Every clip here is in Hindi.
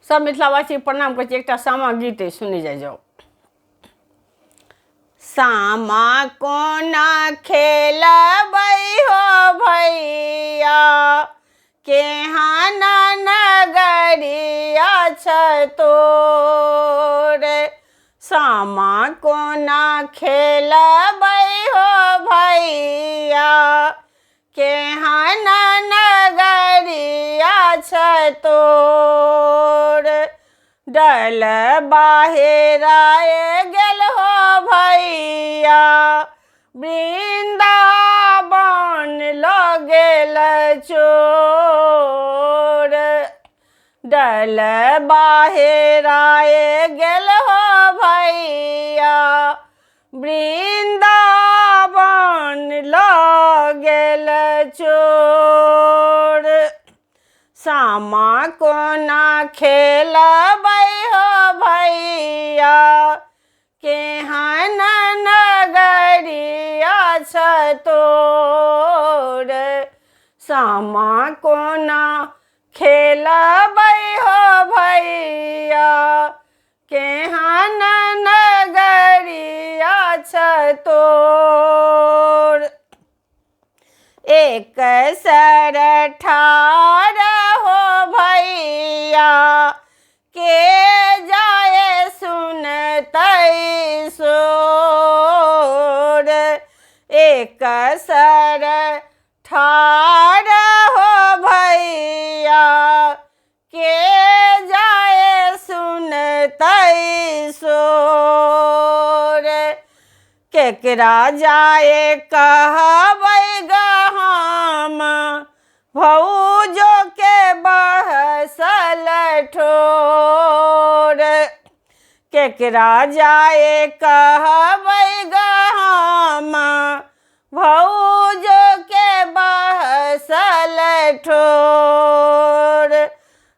सब मिथिलावासी प्रणाम कर एक सामा गीत सुनी जाओ। सामा कोना खेलबै हो भैया केहन नगरिया तोर। सामा कोना खेलबै हो भैया केहन नगरिया तोर। डल बाहेराय गेल हो भैया वृंदावन लो गेल चोर। डल बाहेराय गेल हो भैया वृंदावन लो गेल चोर। सामा कोना खेलबै हो भैया केहन नगरिया तोर। सामा कोना खेलबै हो भैया केहन नगरिया तोर। एक सर ठार हो भैया के जाए सुनतै सोर। एक सर ठार हो भैया के जाए सुनतै सोर। केकरा जाए कहबै हम भौजो के बहसल ठोर। केकरा जाए कहबै हम भौजो के बहसल ठोर।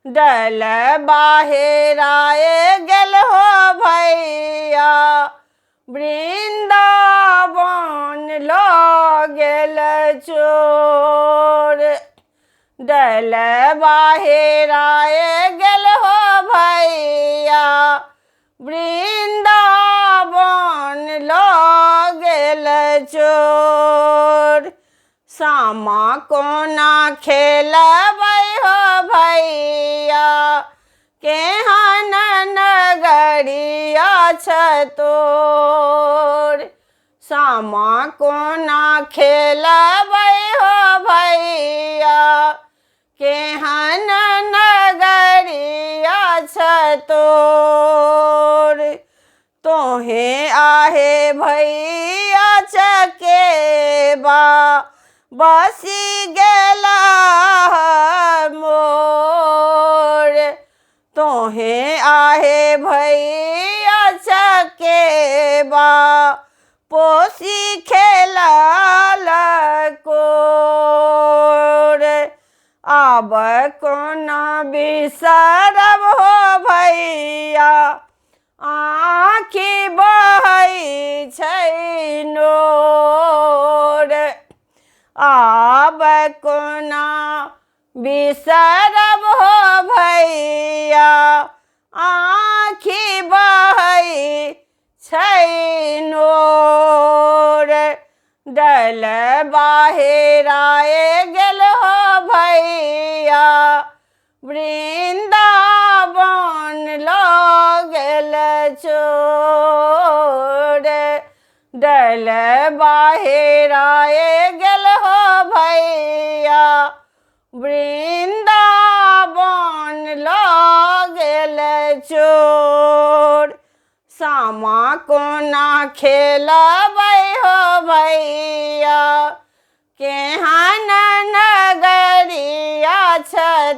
डल बाहेराय गेल हो भैया वृंदावन लो गेल चोर। डल बाहेराय गेल हो भैया वृंदावन लो गेल चोर। सामा कोना खेलबै हो भैया केहन नगरिया तोर। सामा कोना खेलबै हो भैया केहन नगरिया तोर। तोहे आहे भैया चकेबा बसी गेला मोर। तोहे आहे भैया चकेबा पोसी खेलाल कोर। आब कोना बिसरब हो भैया आँखि बहै छै नोर। आब कोना बिसरब हो भैया आँखि बहै छै नोर। डल बाहेराय गेल हो भैया वृंदावन लो गेल चोर। डल बाहेराय गेल हो भैया वृंदावन लो गेल चोर। सामा कोना खेलबै हो भैया केहन नगरिया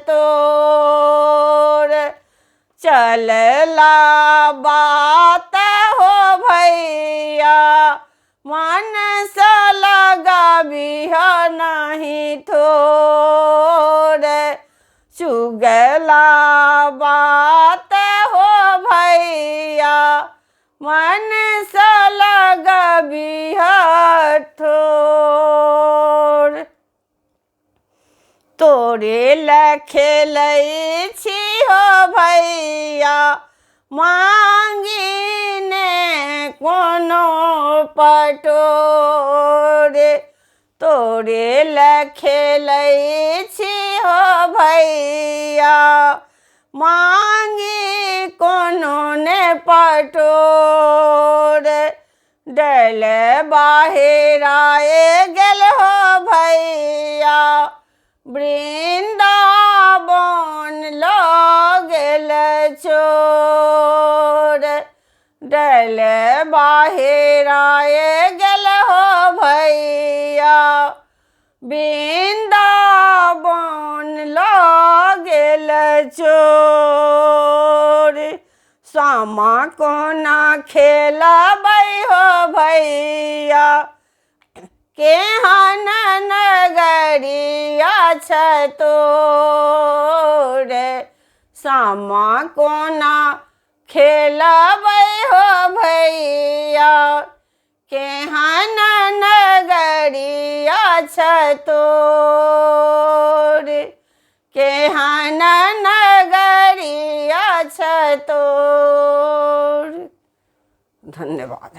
तोर। चलला बात हो भैया मन सा लगाबिह नहीं थोर। चुगला बात हो भैया मन सा लगाबिह थोर। तोरे ल खेलै छी हो भैया मांगीने कोनो पटोरे तोरे लखेलै छी हो भैया मांगी कोनो ने पटोरे डल बाहिराए गेल हो भैया वृंदावन लो गेल चोर डल बाहिराए गेल हो भैया वृंदावन लो गेल चोर सामा कोना खेलबै हो भैया केहन नगरिया छ तोर सामा कोना खेलबै हो भैया केहन नगरिया छ तोर केहन नगरिया छ तोर। धन्यवाद।